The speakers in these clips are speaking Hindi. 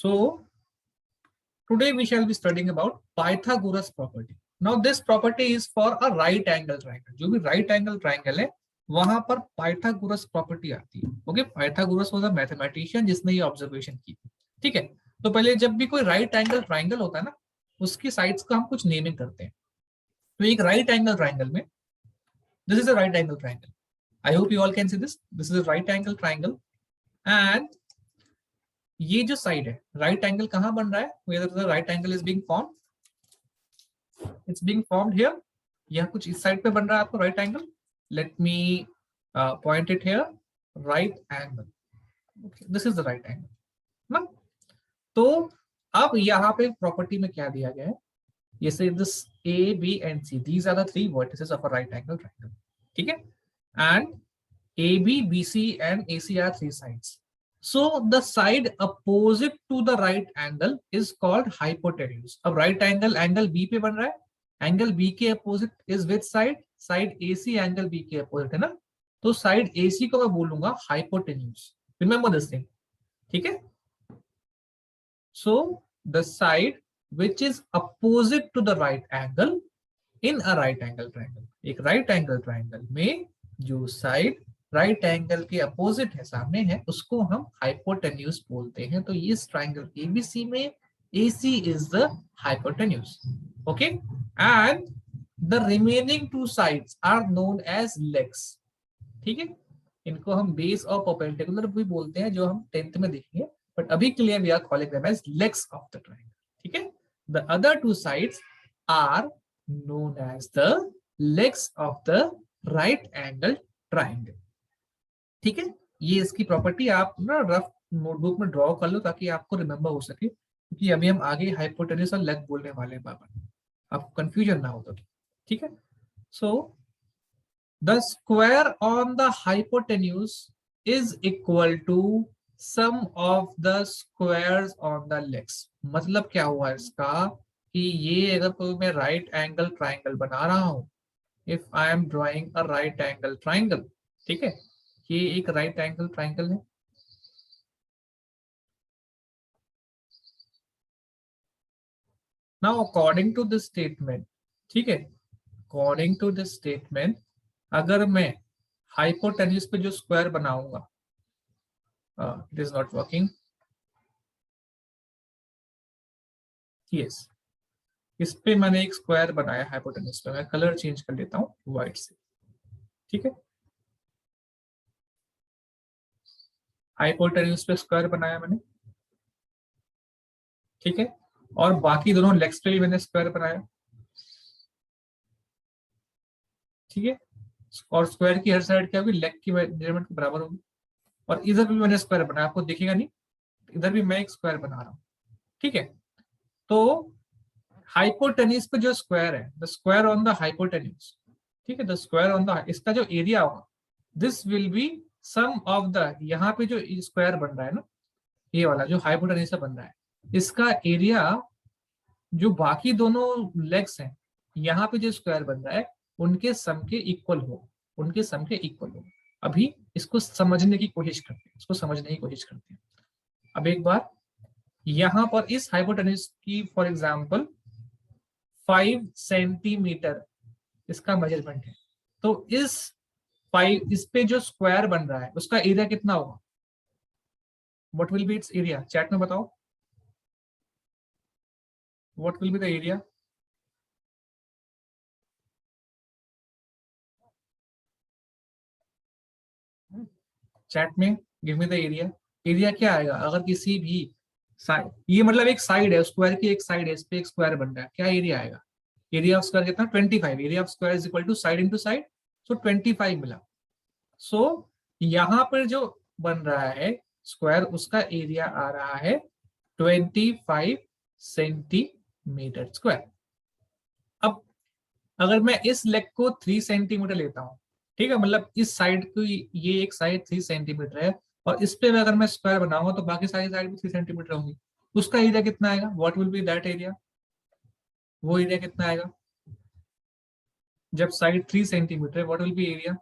So today we shall be studying about Pythagoras property. Now this property is for a right angle triangle. जो भी right angle triangle है वहां पर Pythagoras property आती है. Okay, Pythagoras was a mathematician जिसने ये observation की. ठीक है, तो पहले जब भी कोई right angle triangle होता है ना, उसकी sides का हम कुछ नेमिंग करते हैं. तो एक right angle triangle में, this is a right angle triangle. I hope you all can see this. This is a right angle triangle and ये जो साइड है राइट एंगल कहां बन रहा है, whether the right angle is being formed, it's being formed here. यह कुछ इस साइड पे बन रहा है आपको right angle. Let me point it here, right angle. This is the right angle ना. तो अब यहाँ पे प्रॉपर्टी में क्या दिया गया है, ये से this A B and C, these are the three vertices of a right angle triangle. ठीक है, and A B B C and A C are three sides. So the side opposite to the right angle is called hypotenuse. अब right angle B पे बन रहा है, angle B के opposite is which side? Side AC angle B के opposite है ना, तो side AC को मैं बोलूंगा hypotenuse. Remember this thing, ठीक है? So the side which is opposite to the right angle in a right angle triangle. एक right angle triangle में जो side राइट एंगल के अपोजिट है, सामने है, उसको हम हाइपोटेन्यूज बोलते हैं. तो इस ट्राइंगल एबीसी में AC is the hypotenuse. Okay, and the remaining two sides are known as legs. ठीक है, इनको हम बेस और परपेंडिकुलर भी बोलते हैं, जो हम 10th में देखेंगे, बट अभी के लिए we are calling them as legs of the triangle. ठीक है, the other two sides are known as the legs of the right angle triangle. ठीक है, ये इसकी प्रॉपर्टी आप ना रफ नोटबुक में ड्रॉ कर लो ताकि आपको रिमेंबर हो सके, क्योंकि अभी हम आगे हाइपोटेन्यूज और लेग बोलने वाले हैं बाबा, आपको कंफ्यूजन ना हो तो. ठीक है, so the square on the hypotenuse is equal to sum of the squares on the legs. मतलब क्या हुआ इसका कि ये अगर कोई मैं राइट एंगल ट्राइंगल बना रहा हूं, if I am drawing a right angle triangle, ठीक है, ये एक राइट एंगल ट्राइंगल है. Now according to this statement, ठीक है, अकॉर्डिंग टू दिस स्टेटमेंट अगर मैं हाइपोटेन्यूज पे जो स्क्वायर बनाऊंगा, it is not working. Yes, इस पे मैंने एक स्क्वायर बनाया हाइपोटेन्यूज पे. मैं कलर चेंज कर लेता हूं व्हाइट से. ठीक है, हाइपोटेन्यूज पे स्क्वायर बनाया मैंने. ठीक है, और बाकी दोनों लेग्स पे भी मैंने स्क्वायर बनाया. ठीक है, और स्क्वायर की हर साइड क्या होगी, लेग की मेजरमेंट के बराबर होगी. और इधर भी मैंने स्क्वायर बनाया, आपको दिखेगा नहीं, इधर भी मैं एक स्क्वायर बना रहा हूं. ठीक है, तो हाइपोटेन्यूज पे जो स्क्वायर है, the square on the hypotenuse, ठीक है, द स्क्वायर ऑन द, इसका जो एरिया होगा, this will be sum of the, यहाँ पे जो स्क्वायर बन रहा है ना, ये वाला जो हाइपोटेन्यूज से बन रहा है, इसका एरिया जो बाकी दोनों लेग्स हैं, यहाँ पे जो स्क्वायर बन रहा है, उनके सम के इक्वल हो, उनके सम के इक्वल हो. अभी इसको समझने की कोशिश करते हैं, इसको समझने की कोशिश करते हैं. अब एक बार यहाँ पर इस हाइपोटेन्यूज की फॉर एग्जांपल 5 सेंटीमीटर इसका मेजरमेंट है, तो इस पे जो स्क्वायर बन रहा है उसका एरिया कितना होगा? What will be its area? Chat में बताओ, what will be the area? Chat में give me the area. Area क्या आएगा अगर किसी भी साइड, ये मतलब एक साइड है, स्क्वायर की एक साइड है, इस पे एक स्क्वायर बन रहा है, क्या एरिया आएगा? एरिया ऑफ स्क्वायर कितना? 25. Area of square is equal to side into side, so 25 मिला. सो यहाँ पर जो बन रहा है स्क्वायर, उसका एरिया आ रहा है 25 सेंटीमीटर स्क्वायर. अब अगर मैं इस लेग को 3 सेंटीमीटर लेता हूँ, ठीक है, मतलब इस साइड को, ये एक साइड 3 सेंटीमीटर है, और इस पे अगर मैं स्क्वायर बनाऊंगा तो बाकी सारी साइड भी 3 सेंटीमीटर होंगी. उसका एरिया कितना आएगा? What will be that area? वो एरिया कितना आएगा जब साइड 3 सेंटीमीटर है? What will be area?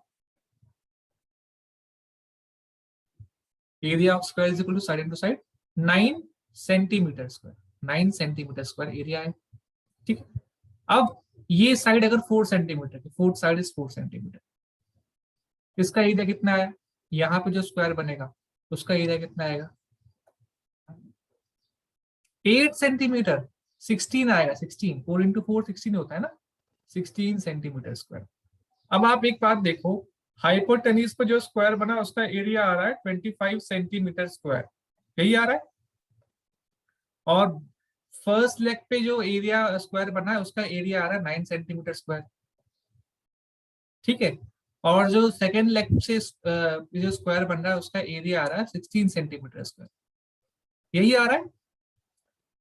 Area of square is equal to side into side, 9 centimetre square, 9 centimetre square area है। ठीक है, अब ये साइड अगर 4 सेंटीमीटर की, फोर्थ साइड इज 4 सेंटीमीटर, इसका एरिया कितना है, यहाँ पे जो स्क्वायर बनेगा उसका एरिया कितना आएगा, 8 सेंटीमीटर, 16 आएगा, 16, 4 इंटू 4 16 होता है ना, 16 सेंटीमीटर स्क्वायर। अब आप एक बात देखो, हाइपोटेन्यूज पे जो स्क्वायर बना उसका एरिया आ रहा है 25 सेंटीमीटर स्क्वायर, यही आ रहा है, और फर्स्ट लेग पे जो एरिया स्क्वायर बना है उसका एरिया आ रहा है 9 सेंटीमीटर स्क्वायर। ठीक है, और जो सेकेंड लेग से जो स्क्वायर बन रहा है उसका एरिया आ रहा है 16 सेंटीमीटर स्क्वायर, यही आ रहा है।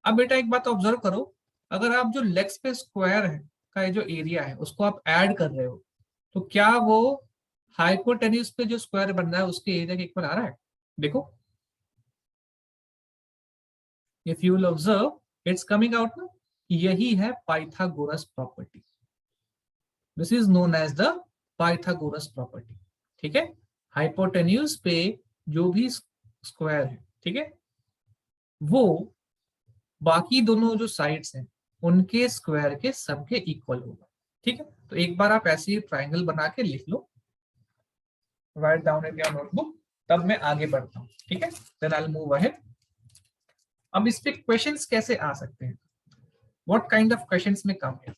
अब बेटा एक बात ऑब्जर्व करो, अगर आप जो लेग्स पे स्क्वायर है का जो एरिया है उसको आप ऐड कर रहे हो, तो क्या वो हाइपोटेन्यूज पे जो स्क्वायर बन रहा है उसके एरिया के इक्वल आ रहा है? देखो, if you will observe it's coming out ना, यही है Pythagoras property, this is known as the Pythagoras property. ठीक है, हाइपोटेन्यूज पे जो भी स्क्वायर है, ठीक है, वो बाकी दोनों जो साइड्स हैं उनके स्क्वायर के सम के इक्वल होगा। ठीक है, तो एक बार आप ऐसे ही ट्राइंगल बना के लिख लो, write down in your notebook, तब मैं आगे बढ़ता हूँ। ठीक है, then I will move ahead. अब इस पे क्वेश्चंस कैसे आ सकते हैं, व्हाट काइंड ऑफ क्वेश्चंस में कम है?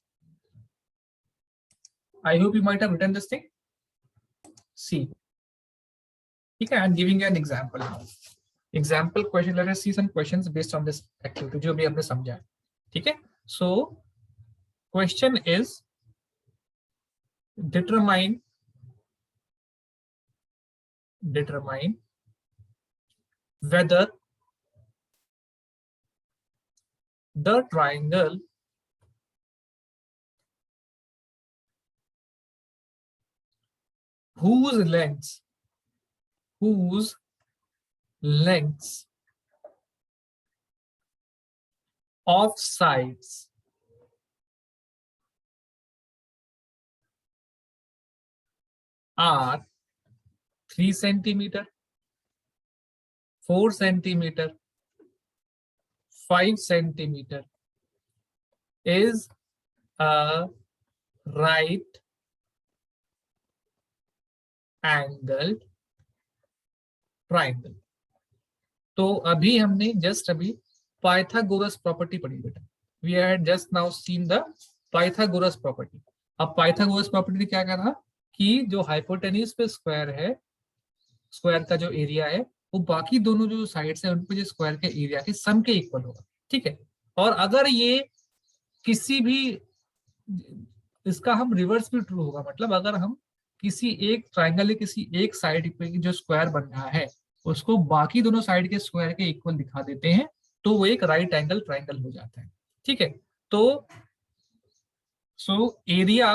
I hope you might have written this thing, see. ठीक है, I am giving an example now, example question, let us see some questions based on this activity जो भी हमने समझा है। ठीक है, so question is determine whether the triangle whose lengths of sides are 3 centimeter, 4 centimeter, 5 centimeter is a right angled triangle। तो अभी हमने जस्ट अभी पाइथागोरस प्रॉपर्टी पढ़ी बेटा, we had just now seen the Pythagoras property. अब पाइथागोरस प्रॉपर्टी क्या कह रहा कि जो हाइपोटेन्यूज पे स्क्वायर है, स्क्वायर का जो एरिया है वो बाकी दोनों जो साइड्स है उनपे जो स्क्वायर के एरिया के सम के इक्वल होगा। ठीक है, और अगर ये किसी भी, इसका हम रिवर्स भी ट्रू होगा, मतलब अगर हम किसी एक ट्राइंगल किसी एक साइड पे जो स्क्वायर बन रहा है उसको बाकी दोनों साइड के स्क्वायर के इक्वल दिखा देते हैं तो वो एक राइट एंगल ट्राइंगल हो जाता है। ठीक है, तो area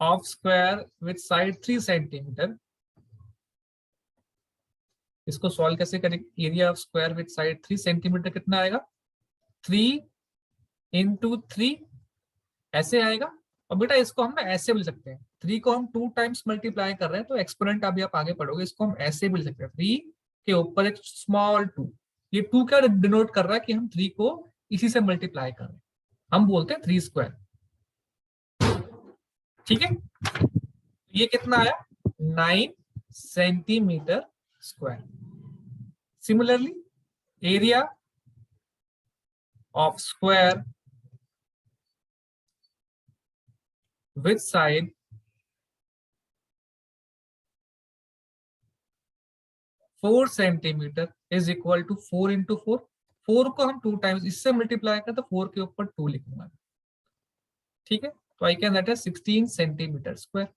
of square with side 3 centimetre, इसको सॉल्व कैसे करेंगे, area of square with side 3 centimetre कितना आएगा, 3 इंटू 3 ऐसे आएगा। और बेटा इसको हम ना ऐसे बोल सकते हैं, 3 को हम 2 टाइम्स मल्टीप्लाई कर रहे हैं तो एक्सपोनेंट अभी आप आगे पढ़ोगे, इसको हम ऐसे बोल सकते हैं, 3 के ऊपर एक स्मॉल 2, ये 2 क्या डिनोट कर रहा है कि हम 3 को इसी से मल्टीप्लाई कर रहे हैं, हम बोलते हैं 3 स्क्वायर। ठीक है, ये कितना आया, 9 centimetre square. Similarly area of square with side 4 centimetre is equal to 4 into 4, 4 को हम 2 टाइम्स इससे मल्टीप्लाई करें तो 4 के ऊपर 2 लिखूंगा। ठीक है, तो I can that is 16 centimetre square,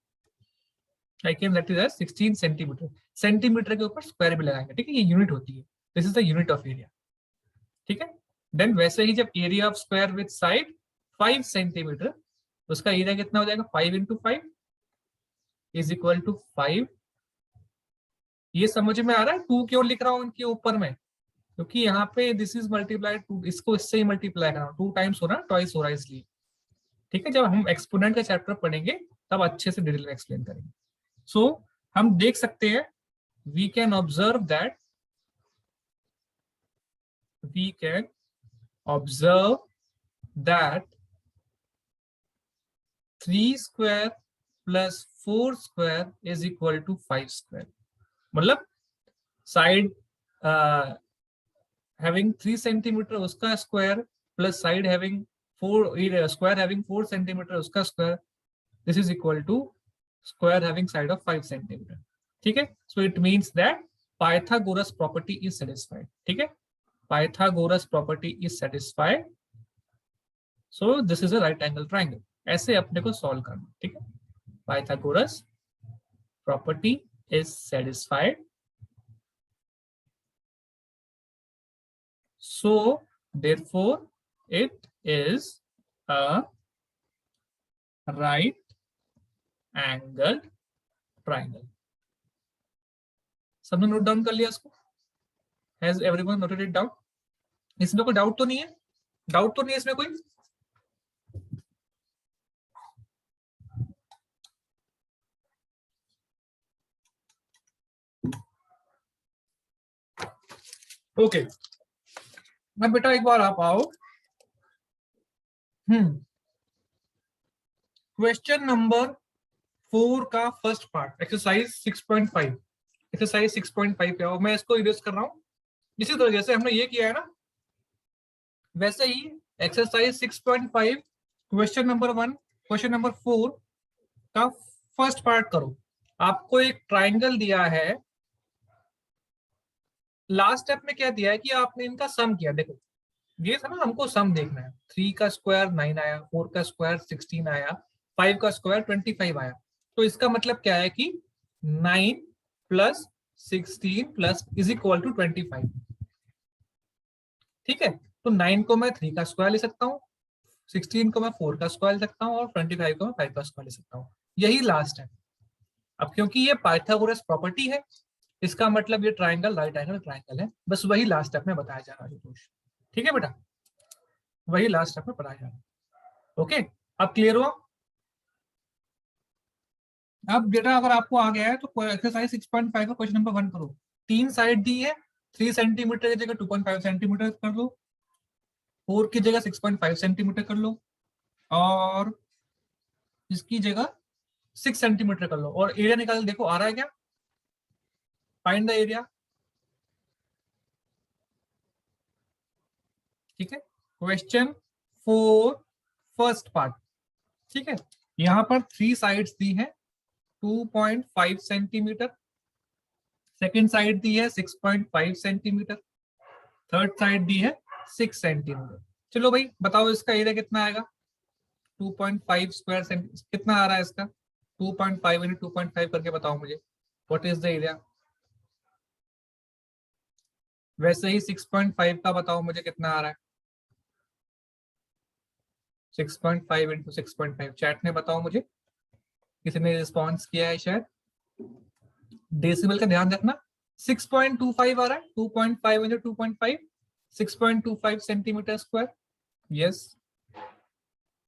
I can that is 16 centimetre, centimetre के ऊपर स्क्वायर भी लगाएंगे। ठीक है, ये यूनिट होती है, this is the unit of area. ठीक है, देन वैसे ही जब area of square with side 5 centimetre, उसका एरिया कितना हो जाएगा, 5 इंटू 5 इज इक्वल टू 5। ये समझ में आ रहा है 2 क्यों लिख रहा हूं इनके ऊपर में, क्योंकि यहाँ पे दिस इज मल्टीप्लाई 2, इसको इससे ही मल्टीप्लाई कर रहा हूँ, 2 टाइम्स हो रहा है, ट्वाइस हो रहा है इसलिए। ठीक है, जब हम एक्सपोनेंट का चैप्टर पढ़ेंगे तब अच्छे से डिटेल में एक्सप्लेन करेंगे। सो हम देख सकते हैं, we can observe that we can observe that 3 square plus 4 square is equal to 5 square. मतलब साइड having 3 centimeter उसका square plus side having 4 square having 4 centimeter उसका square, this is equal to square having side of 5 centimeter. ठीक है, so it means that Pythagoras property is satisfied. ठीक है, Pythagoras property is satisfied, so this is a right angle triangle. ऐसे अपने को सॉल्व करना. ठीक है, Pythagoras property is satisfied, so therefore it is a right angled triangle. सबने नोट डाउन कर लिया इसको? Has everyone noted it down? इसमें कोई डाउट तो नहीं है? डाउट तो नहीं है इसमें कोई? ओके, अब बेटा एक बार आप आओ. क्वेश्चन नंबर 4 का फर्स्ट पार्ट, एक्सरसाइज 6.5. एक्सरसाइज 6.5 पे आओ. मैं इसको इरेज कर रहा हूं. इसी तरह जैसे हमने ये किया है ना, वैसे ही exercise 6.5 question number 1 question number 4 का फर्स्ट पार्ट करो. आपको एक ट्राइंगल दिया है. लास्ट स्टेप में क्या दिया है कि आपने इनका सम किया. देखो ये था ना, हमको सम देखना है. 3 का स्क्वायर 9 आया, 4 का स्क्वायर 16 आया, 5 का स्क्वायर 25 आया. तो इसका मतलब क्या है कि 9 plus 16 plus is equal to 25. ठीक है, तो 9 को मैं 3 का स्क्वायर ले सकता हूँ, 16 को मैं 4 का स्क्वायर ले सकता हूँ और 25 को मैं 5 का स्क्वायर ले सकता हूँ. यही लास्ट है. अब क्योंकि ये पाइथागोरस प्रॉपर्टी है, इसका मतलब ये ट्राइंगल राइट एंगल ट्राइंगल है. बस वही लास्ट स्टेप में बताया जा रहा है. ठीक है बेटा, वही लास्ट स्टेप में बताया जा रहा है. ओके, अब क्लियर हुआ? अब बेटा अगर आपको आ गया है तो एक्सरसाइज 6.5 का क्वेश्चन नंबर 1 करो. 3 साइड दी है. 3 सेंटीमीटर की जगह 2.5 सेंटीमीटर कर लो, 4 की जगह 6.5 सेंटीमीटर कर लो, और इसकी जगह 6 सेंटीमीटर कर लो, और एरिया निकाल. देखो आ रहा है क्या? Find the area. ठीक है, क्वेश्चन 4 फर्स्ट पार्ट. ठीक है, यहां पर 3 साइड्स दी हैं 2.5 सेंटीमीटर, सेकेंड साइड दी है 6.5 सेंटीमीटर, थर्ड साइड दी है 6 सेंटीमीटर. चलो भाई बताओ इसका एरिया कितना आएगा? 2.5 स्क्वायर सेंटीमीटर कितना आ रहा है इसका? 2.5 इंटू 2.5 करके बताओ मुझे व्हाट इज द एरिया. वैसे ही 6.5 का बताओ मुझे कितना आ रहा है? 6.5 इंटू 6.5. चैट में बताओ मुझे, किसी ने रिस्पॉन्स किया है शायद. डेसिमल का ध्यान रखना. 6.25 आ रहा है. 2.5 into 2.5 6.25 centimetre square. Yes.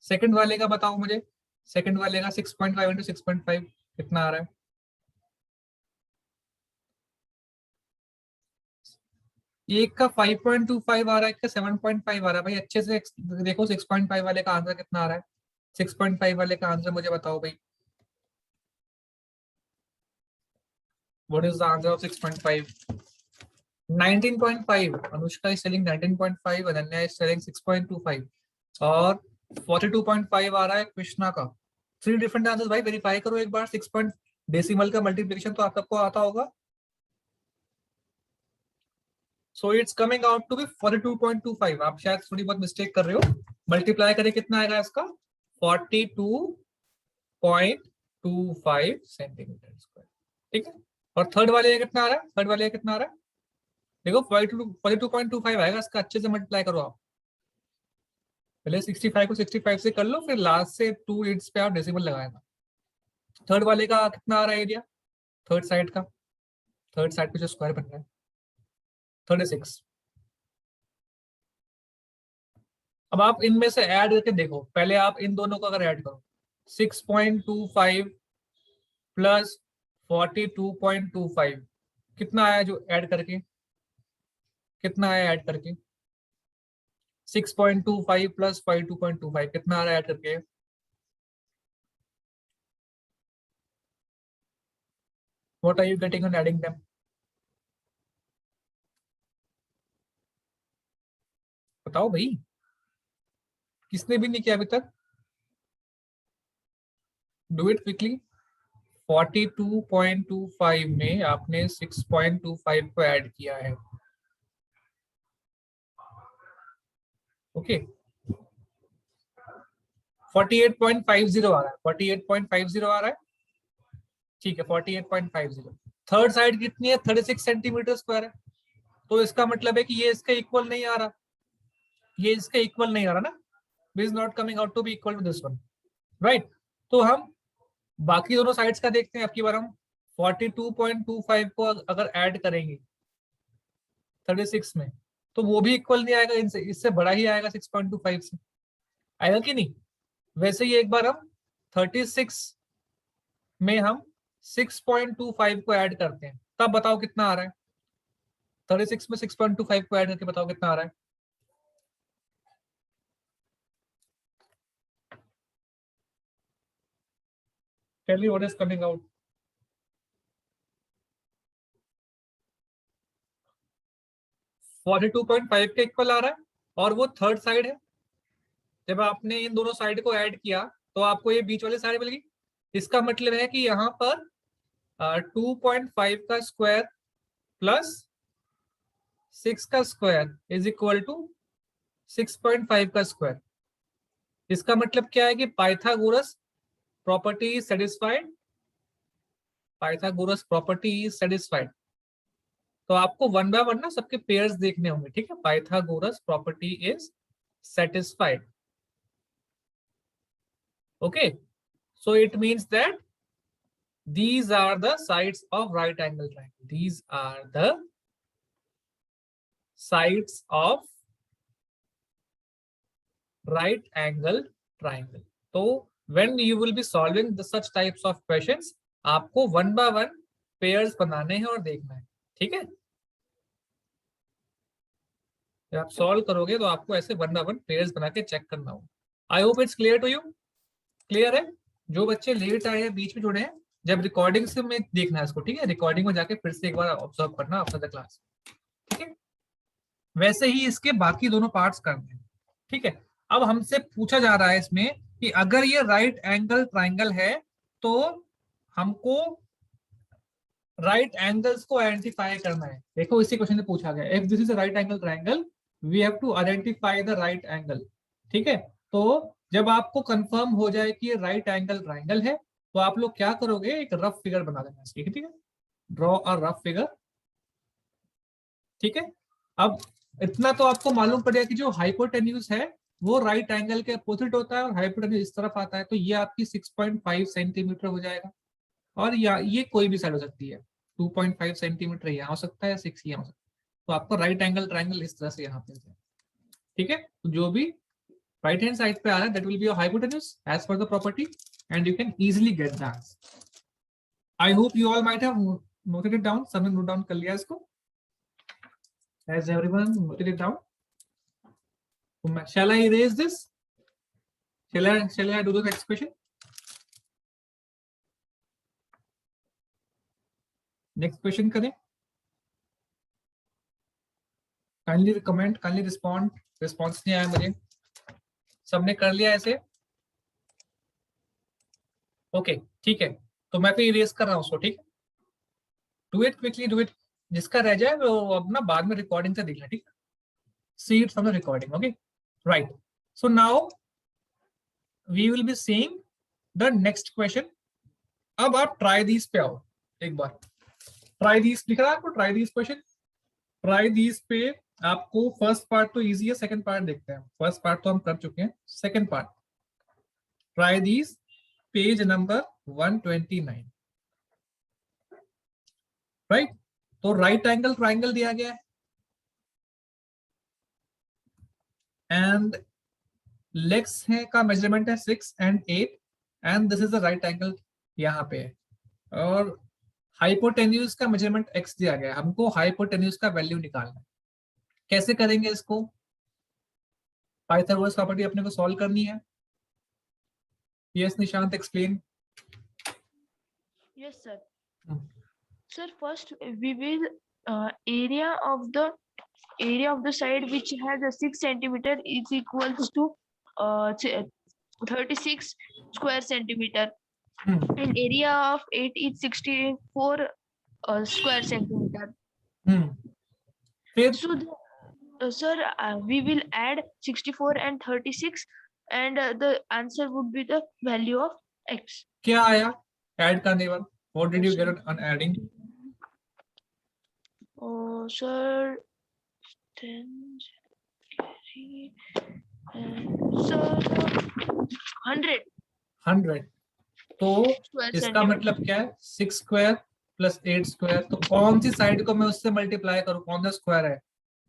Second वाले का बताओ मुझे. सेकंड वाले का 6.5 इंटू 6.5 कितना आ रहा है? एक का 5.25 आ रहा है, एक का 7.5 आ रहा है. भाई अच्छे से देखो 6.5 वाले का आंसर कितना आ रहा है. 6.5 वाले का आंसर मुझे बताओ भाई. What is the answer of 6.5? 19.5. Anushka is selling 19.5. Ananya is selling 6.25. और 42.5 आ रहा है कृष्णा का. 3 डिफरेंट आंसर्स. भाई वेरीफाई करो एक बार. 6 डेसिमल का मल्टीप्लिकेशन तो आप सबको आता होगा. So it's coming out to be 42.25. आप शायद थोड़ी बहुत मिस्टेक कर रहे हो. मल्टीप्लाई करें कितना आएगा इसका? 42.25 सेंटीमीटर स्क्वायर. ठीक है, और थर्ड वाले कितना आ रहा है? थर्ड वाले कितना आ रहा है? देखो 42.25 आएगा इसका. अच्छे से मल्टीप्लाई करो आप. पहले 65 को 65 से कर लो, फिर लास्ट से 2 इंट्स पे आप डेसिमल लगाएगा. थर्ड वाले का कितना आ रहा है एरिया? थर्ड साइड का, थर्ड साइड पे जो स्क्वायर बन रहा है 36. अब आप इनमें से ऐड करके देखो. पहले आप इन दोनों को अगर ऐड करो, 6.25 प्लस 42.25 कितना आया? जो ऐड करके कितना आया ऐड करके? 6.25 प्लस 52.25 कितना आ रहा है ऐड करके? What are you getting on adding them? बताओ भाई, किसने भी नहीं किया अभी तक? Do it quickly. 42.25 में आपने 6.25 को ऐड किया है। ओके 48.50 आ रहा है, 48.50 आ रहा है। ठीक है 48.50। थर्ड साइड कितनी है? 36 सेंटीमीटर स्क्वायर है। तो इसका मतलब है कि ये इसके इक्वल नहीं आ रहा, ये इसके इक्वल नहीं आ रहा ना, this is not coming out to be equal to this one, right. तो हम बाकी दोनों साइड्स का देखते हैं। अब की बार हम 42.25 को अगर ऐड करेंगे 36 में, तो वो भी इक्वल नहीं आएगा, इनसे इससे बड़ा ही आएगा 6.25 से, आएगा कि नहीं? वैसे ही एक बार हम 36 में हम 6.25 को ऐड करते हैं, तब बताओ कितना आ रहा है? 36 में 6.25 को ऐड करके बताओ कितना आ रहा है? Tell me what is coming out. 42.5 के इक्वल आ रहा है, और वो थर्ड साइड है। जब आपने इन दोनों साइड को ऐड किया तो आपको ये बीच वाली साइड मिल गई। इसका मतलब है कि यहाँ पर 2.5 का स्क्वायर प्लस 6 का स्क्वायर इज इक्वल टू 6.5 का स्क्वायर। इसका मतलब क्या है कि Pythagoras property is satisfied, Pythagoras property is satisfied. तो आपको वन बाय वन ना सबके पेयर्स देखने होंगे, ठीक है? Pythagoras property is satisfied. Okay, so it means that these are the sides of right angle triangle. These are the sides of right angle triangle. So when you will be solving the such types of questions, आपको वन बाय वन पेयर्स बनाने हैं और देखना है, ठीक है? जब आप सॉल्व करोगे तो आपको ऐसे वन बाय वन पेयर्स बना के चेक करना होगा। I hope it's clear to you. Clear है? जो बच्चे लेट आए हैं, बीच में जुड़े हैं, जब रिकॉर्डिंग से में देखना है इसको, ठीक है? रिकॉर्डिंग में जाके फिर से एक बार ऑब्जर्व करना आफ्टर द क्लास, ठीक है? वैसे ही इसके बाकी दोनों पार्ट्स करने हैं, ठीक है? अब हमसे पूछा जा रहा है इसमें कि अगर ये राइट एंगल ट्राइंगल है तो हमको राइट एंगल्स को आइडेंटिफाई करना है। देखो इसी क्वेश्चन में पूछा गया, if this is a right angle triangle we have to identify the right angle, ठीक है? तो जब आपको कंफर्म हो जाए कि ये राइट एंगल ट्राइंगल है तो आप लोग क्या करोगे, एक रफ फिगर बना देना इसकी, ठीक है? ड्रॉ अ रफ फिगर, ठीक है? अब इतना तो आपको मालूम पड़ेगा कि जो हाइपोटेन्यूज है वो राइट एंगल के अपोजिट होता है और हाइपोटेन्यूज इस तरफ आता है, तो ये आपकी 6.5 सेंटीमीटर हो जाएगा। और या ये कोई भी साइड हो सकती है, 2.5 सेंटीमीटर यहाँ हो सकता है, 6 यहाँ हो सकता है। तो आपका राइट एंगल ट्राइंगल इस तरह से यहाँ पे है, ठीक है? तो जो भी राइट हैंड साइड पे आ रहा है that will be your hypotenuse as per the property and you can easily get the answer. I hope you all might have noted it down, सबने नोट डाउन कर लिया इसको? Has everyone noted it down? Shall I erase this? Shall I do the next question? Next question करें? Kindly comment, kindly respond. Response नहीं आया मुझे। सबने कर लिया ऐसे? ओके ठीक है, तो मैं फिर इरेज कर रहा हूँ उसको, ठीक है? Do it quickly, do it. जिसका रह जाए वो अब ना बाद में रिकॉर्डिंग से देखना, ठीक है? See it from the recording, okay? Right. So now we will be seeing the next question. अब आप ट्राई दीज पे आओ एक बार। ट्राई दीज लिख रहा है आपको, try these question. Try these पे आपको फर्स्ट पार्ट तो इजी है, सेकंड पार्ट देखते हैं। फर्स्ट पार्ट तो हम कर चुके हैं, second part try these, page number 129, right? तो राइट एंगल ट्राइंगल दिया गया है एंड लेग्स है का मेजरमेंट है 6 and 8 and this is the right angle यहाँ पे है, और हाइपोटेन्यूज का मेजरमेंट x दिया गया है। हमको हाइपोटेन्यूज का वैल्यू निकालना है। कैसे करेंगे इसको? पाइथागोरस प्रॉपर्टी अपने को सॉल्व करनी है। Yes Nishant, explain. Yes, sir. Sir, first we will area of the side which has a 6 centimeter is equals to 36 square centimeter, and area of 8 is 64 square centimeter. फिर So, sir, we will add 64 and 36, and the answer would be the value of x. क्या आया ऐड करने पर? What did you get on adding? Sir, 10, sir, 100 100। तो square इसका centimeter. मतलब क्या है? 6 स्क्वायर प्लस 8 स्क्वायर। तो कौन सी साइड को मैं उससे मल्टीप्लाई करूं? कौन सा स्क्वायर है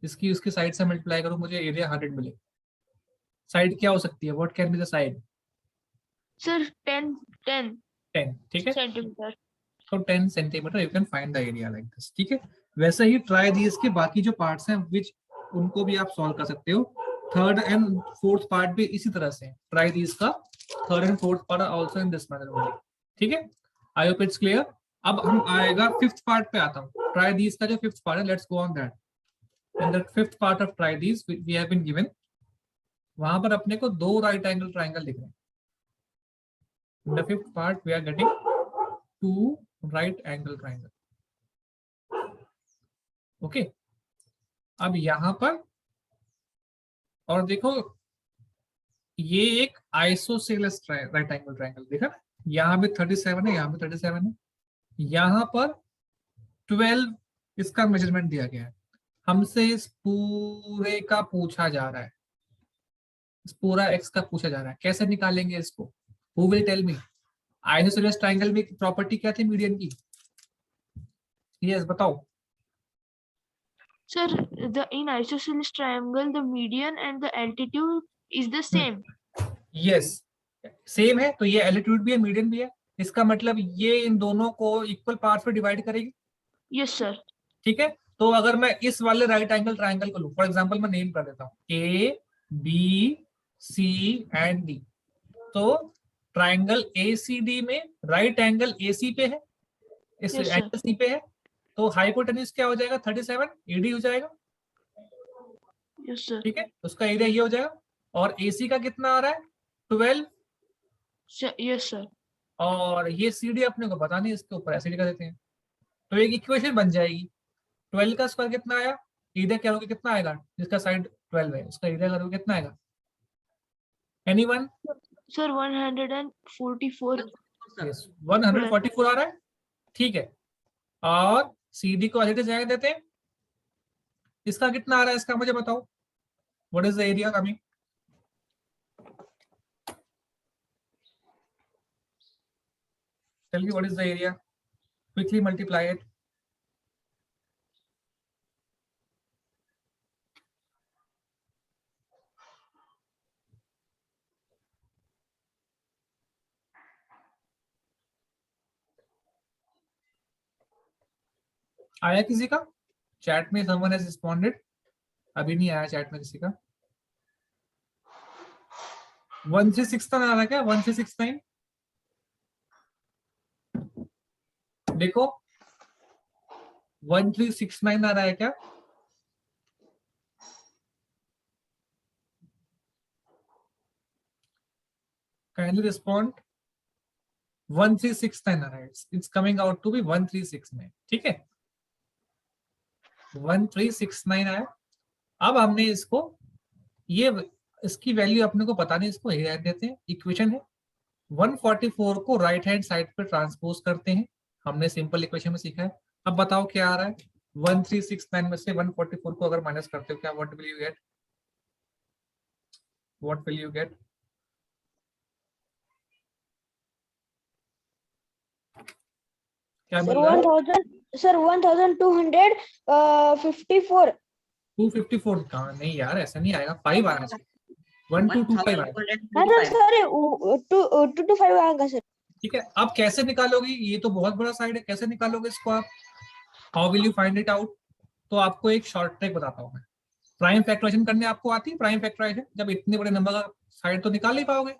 इसकी उसकी साइड से मल्टीप्लाई करूं, मुझे एरिया 100 मिले। साइड क्या हो सकती है? What can be the side? Sir, 10 10, ठीक है। centimeter. तो 10 centimetre you can find the area like this, ठीक है। वैसे ही ट्राई दीज के बाकी जो पार्ट्स हैं विच उनको भी आप सॉल्व कर सकते हो। थर्ड एंड फोर्थ पार्ट भी इसी तरह से ट्राई दीज का third and fourth part also in this manner only, ठीक है। I hope it's clear. अब हम आएगा फिफ्थ पार्ट पे आता हूँ। ट्राई दीज का जो फिफ्थ पार्ट है, let's go on that. In the fifth part of try these we have been given, वहां पर अपने को दो राइट एंगल ट्राइंगल दिख रहे हैं। In the fifth part we are getting two right angle triangle, okay. अब यहां पर और देखो, ये एक आइसोसेलेस राइट एंगल ट्राइंगल देखा ना, यहाँ भी 37 है, यहाँ भी 37 है, यहाँ पर 12 इसका मेजरमेंट दिया गया है। हमसे इस पूरे का पूछा जा रहा है, इस पूरा एक्स का पूछा जा रहा है। कैसे निकालेंगे इसको? Who will tell me? Isosceles triangle में प्रॉपर्टी क्या थी मीडियन की? यस बताओ। Sir, in isosceles triangle, the median and the altitude is the same. Yes same है, तो ये एल्टीट्यूड भी है, मीडियन भी है। इसका मतलब ये इन दोनों को इक्वल पार्ट्स में डिवाइड करेगी। Yes, sir. ठीक है। तो अगर मैं इस वाले राइट एंगल ट्राइंगल को लूं, फॉर एग्जांपल मैं नेम कर देता हूं A B C and D, तो ट्राइंगल ए सी डी में राइट एंगल ए सी पे है, इस Yes, sir. एंगल सी पे है, तो हाइपोटेन्यूज क्या हो जाएगा? 37 एडी हो जाएगा, Yes, sir. ठीक है। उसका एरिया ये हो जाएगा। और एसी का कितना आ रहा है? 12। Yes, sir. और ये सीडी अपने को पता नहीं, इसके ऊपर ऐसे लिखा देते हैं, तो एक इक्वेशन बन जाएगी। 12 का स्क्वायर कितना आया? एरिया क्या होगा, कितना आएगा? जिसका साइड 12 है उसका एरिया करोगे कितना आएगा? एनीवन? Sir, 144. यस 144 आ रहा है, ठीक है। और सीडी को एज जाएगा देते हैं, इसका कितना आ रहा है? इसका मुझे बताओ, what is the area coming? Tell me what is the area, quickly multiply it. आया किसी का चैट में? Someone has responded? अभी नहीं आया चैट में किसी का। 1369 आ रहा है क्या? 1369 देखो, 1369 आ रहा है क्या? Kindly respond. 1369 आ रहा है, it's coming out to be 1369, ठीक है। 1369 आया। अब हमने इसको, ये इसकी वैल्यू अपने को पता नहीं, इसको एरिया देते हैं, इक्वेशन है। 144 को राइट हैंड साइड पे ट्रांसपोज करते हैं, हमने सिंपल इक्वेशन में सीखा है। अब बताओ क्या आ रहा है? 1369 में से 144 को अगर माइनस करते हो क्या, what will you get? What will you get? क्या मिल रहा है? 1254। 254 कहाँ? नहीं यार ऐसा नहीं आएगा, 5 आना चाहिए, 1225 आएगा, सर 225 आएगा सर। ठीक है। अब कैसे निकालोगी? ये तो बहुत बड़ा साइड है, कैसे निकालोगे इसको आप? How will you find it out? तो आपको एक शॉर्ट ट्रिक बताता हूँ मैं। प्राइम फैक्टराइजेशन करने आपको आती है प्राइम फैक्टराइजेशन? जब इतने बड़े नंबर का साइड तो निकाल नहीं पाओगे,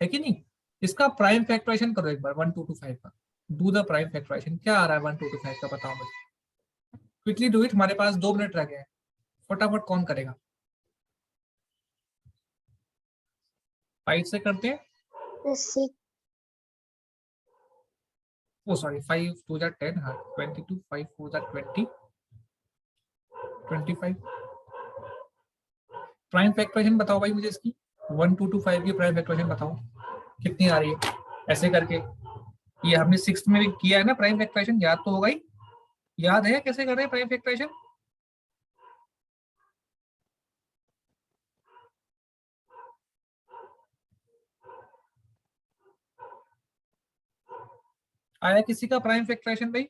है कि नहीं? इसका प्राइम फैक्टराइजेशन करो एक बार 1225 का। Do the prime factorisation. क्या आ रहा है 1225 का, बताओ मुझे। क्विकली डू इट, हमारे पास 2 मिनट रह गए हैं, फटाफट कौन करेगा? 5 से करते हैं। ओ सॉरी, 5 2 जा 10, हाँ 22, 5 4 जा 20, 25। प्राइम फैक्टराइजेशन बताओ भाई मुझे इसकी, 1225 की प्राइम फैक्टराइजेशन बताओ कितनी आ रही है ऐसे करके। ये हमने 6th में भी किया है ना प्राइम फैक्टराइजेशन, याद तो होगा ही। याद है कैसे कर रहे हैं प्राइम फैक्टराइजेशन? आया किसी का प्राइम फैक्टराइजेशन भाई?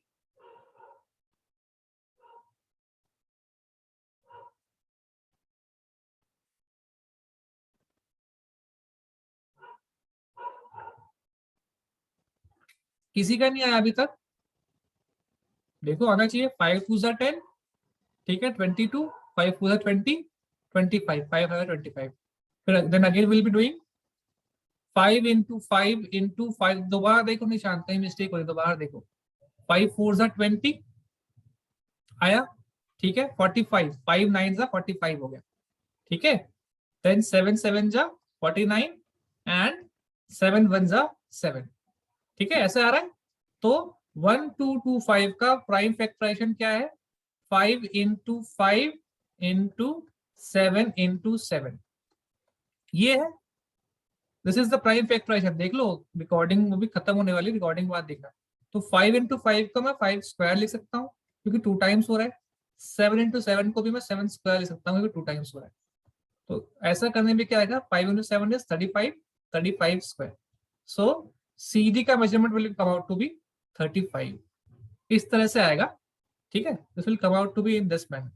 किसी का नहीं आया अभी तक? देखो आना चाहिए। 5 2 जा 10, ठीक है, 22, 5 4 जा 20, 25, 5 है 25। फिर then again will be doing 5 into 5 into 5। दोबारा देखो निशान, कहीं मिस्टेक हो रही, दोबारा देखो। 5 4 जा 20 आया, ठीक है, 45, 5 9 जा 45 हो गया, ठीक है। देन 7 7 जा 49 एंड 7 1 जा 7, ठीक है, ऐसे आ रहा है। तो 1225 का प्राइम फैक्टराइजेशन क्या है? 5 into 5 into 7 into 7, ये है। This is the prime factorisation. देख लो, रिकॉर्डिंग वो भी खत्म होने वाली, रिकॉर्डिंग बाद देखना। तो 5 into 5 का मैं 5 स्क्वायर लिख सकता हूँ क्योंकि 2 टाइम्स हो रहा है। 7 into 7 को भी मैं 7 स्क्वायर लिख सकता हूँ क्योंकि 2 टाइम्स हो रहा है। तो ऐसा करने में क्या आएगा? 5 into 7 is 35, 35 square. So CD का measurement will come out to be 35। इस तरह से आएगा, ठीक है। This will come out to be in this manner.